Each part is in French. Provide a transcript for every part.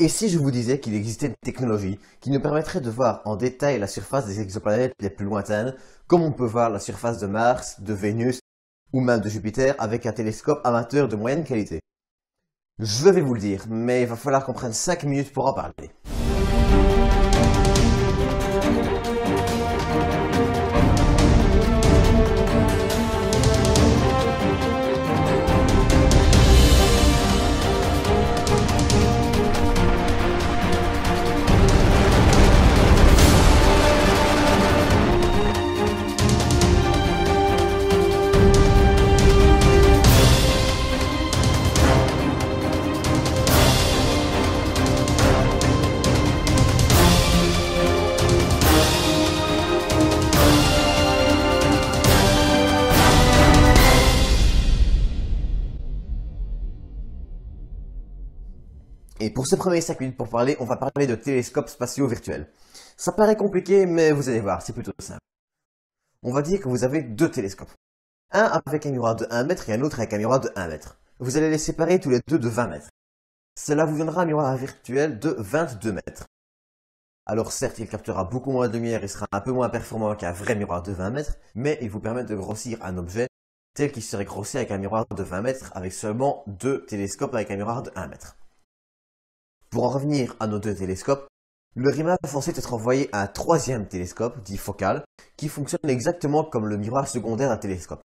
Et si je vous disais qu'il existait une technologie qui nous permettrait de voir en détail la surface des exoplanètes les plus lointaines, comme on peut voir la surface de Mars, de Vénus ou même de Jupiter avec un télescope amateur de moyenne qualité? Je vais vous le dire, mais il va falloir qu'on prenne 5 minutes pour en parler. Et pour ces premiers 5 minutes pour parler, on va parler de télescopes spatiaux virtuels. Ça paraît compliqué, mais vous allez voir, c'est plutôt simple. On va dire que vous avez deux télescopes. Un avec un miroir de 1 mètre et un autre avec un miroir de 1 mètre. Vous allez les séparer tous les deux de 20 mètres. Cela vous donnera un miroir virtuel de 22 mètres. Alors certes, il captera beaucoup moins de lumière et sera un peu moins performant qu'un vrai miroir de 20 mètres, mais il vous permet de grossir un objet tel qu'il serait grossi avec un miroir de 20 mètres avec seulement deux télescopes avec un miroir de 1 mètre. Pour en revenir à nos deux télescopes, leur image est ensuite être envoyée à un troisième télescope, dit focal, qui fonctionne exactement comme le miroir secondaire d'un télescope.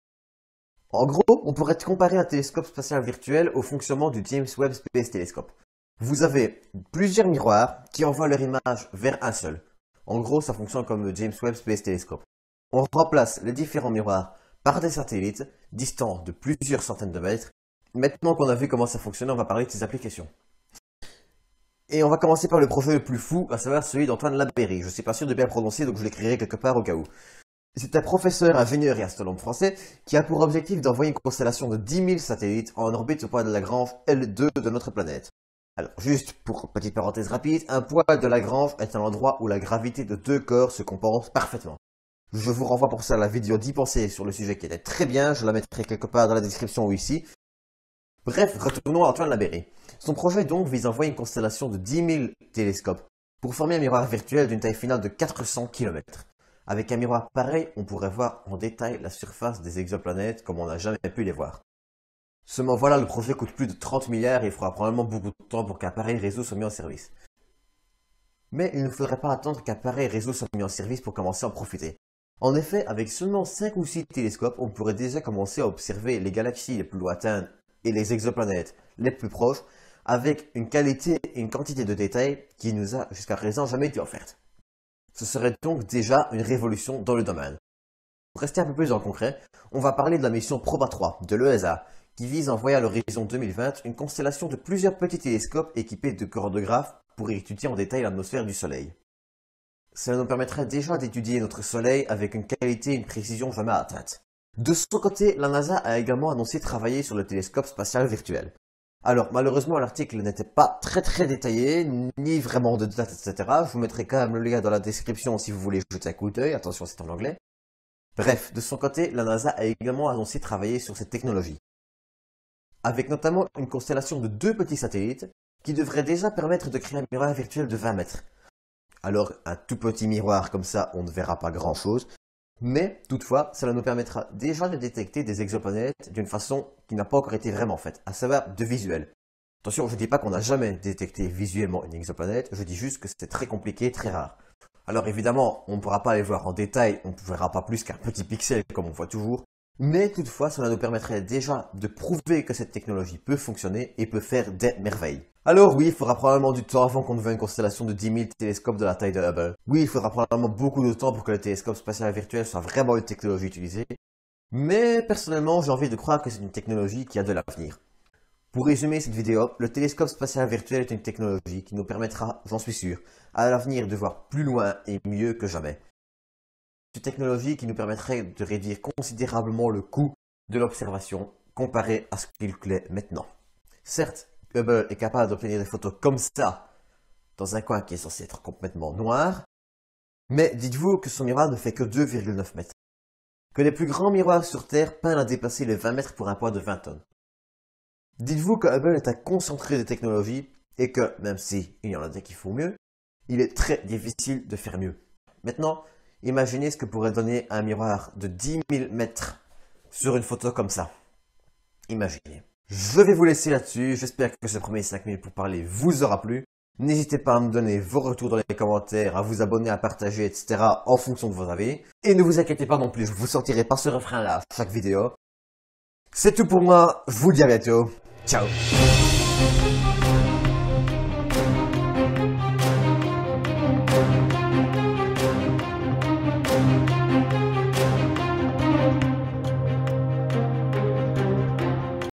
En gros, on pourrait comparer un télescope spatial virtuel au fonctionnement du James Webb Space Telescope. Vous avez plusieurs miroirs qui envoient leur image vers un seul. En gros, ça fonctionne comme le James Webb Space Telescope. On remplace les différents miroirs par des satellites distants de plusieurs centaines de mètres. Maintenant qu'on a vu comment ça fonctionne, on va parler de ses applications. Et on va commencer par le projet le plus fou, à savoir celui d'Antoine Labeyrie. Je ne suis pas sûr de bien le prononcer, donc je l'écrirai quelque part au cas où. C'est un professeur, ingénieur et astronome français qui a pour objectif d'envoyer une constellation de 10 000 satellites en orbite au point de Lagrange L2 de notre planète. Alors, juste pour petite parenthèse rapide, un point de Lagrange est un endroit où la gravité de deux corps se compense parfaitement. Je vous renvoie pour ça à la vidéo d'y penser sur le sujet qui était très bien, je la mettrai quelque part dans la description ou ici. Bref, retournons à Antoine Labeyrie. Son projet donc vise à envoyer une constellation de 10 000 télescopes pour former un miroir virtuel d'une taille finale de 400 km. Avec un miroir pareil, on pourrait voir en détail la surface des exoplanètes comme on n'a jamais pu les voir. Seulement voilà, le projet coûte plus de 30 milliards et il faudra probablement beaucoup de temps pour qu'un pareil réseau soit mis en service. Mais il ne faudrait pas attendre qu'un pareil réseau soit mis en service pour commencer à en profiter. En effet, avec seulement 5 ou 6 télescopes, on pourrait déjà commencer à observer les galaxies les plus lointaines et les exoplanètes les plus proches avec une qualité et une quantité de détails qui nous a jusqu'à présent jamais été offerte. Ce serait donc déjà une révolution dans le domaine. Pour rester un peu plus en concret, on va parler de la mission Proba 3 de l'ESA qui vise à envoyer à l'horizon 2020 une constellation de plusieurs petits télescopes équipés de coronagraphes pour étudier en détail l'atmosphère du Soleil. Cela nous permettrait déjà d'étudier notre Soleil avec une qualité et une précision jamais atteintes. De son côté, la NASA a également annoncé travailler sur le télescope spatial virtuel. Alors, malheureusement, l'article n'était pas très détaillé, ni vraiment de dates, etc. Je vous mettrai quand même le lien dans la description si vous voulez jeter un coup d'œil. Attention, c'est en anglais. Bref, de son côté, la NASA a également annoncé travailler sur cette technologie. Avec notamment une constellation de 2 petits satellites qui devraient déjà permettre de créer un miroir virtuel de 20 mètres. Alors, un tout petit miroir comme ça, on ne verra pas grand chose. Mais, toutefois, cela nous permettra déjà de détecter des exoplanètes d'une façon qui n'a pas encore été vraiment faite, à savoir de visuel. Attention, je ne dis pas qu'on n'a jamais détecté visuellement une exoplanète, je dis juste que c'est très compliqué, très rare. Alors évidemment, on ne pourra pas les voir en détail, on ne verra pas plus qu'un petit pixel comme on voit toujours, mais toutefois, cela nous permettrait déjà de prouver que cette technologie peut fonctionner et peut faire des merveilles. Alors oui, il faudra probablement du temps avant qu'on ne voit une constellation de 10 000 télescopes de la taille de Hubble. Oui, il faudra probablement beaucoup de temps pour que le télescope spatial virtuel soit vraiment une technologie utilisée. Mais personnellement, j'ai envie de croire que c'est une technologie qui a de l'avenir. Pour résumer cette vidéo, le télescope spatial virtuel est une technologie qui nous permettra, j'en suis sûr, à l'avenir de voir plus loin et mieux que jamais. C'est une technologie qui nous permettrait de réduire considérablement le coût de l'observation comparé à ce qu'il est maintenant. Certes, Hubble est capable d'obtenir des photos comme ça, dans un coin qui est censé être complètement noir, mais dites-vous que son miroir ne fait que 2,9 mètres. Que les plus grands miroirs sur Terre peinent à dépasser les 20 mètres pour un poids de 20 tonnes. Dites-vous que Hubble est un concentré de technologie et que, même si il y en a des qui font mieux, il est très difficile de faire mieux. Maintenant, imaginez ce que pourrait donner un miroir de 10 000 mètres sur une photo comme ça. Imaginez. Je vais vous laisser là-dessus. J'espère que ce premier 5 minutes pour parler vous aura plu. N'hésitez pas à me donner vos retours dans les commentaires, à vous abonner, à partager, etc. en fonction de vos avis. Et ne vous inquiétez pas non plus, je vous sortirai pas ce refrain-là à chaque vidéo. C'est tout pour moi. Je vous dis à bientôt. Ciao.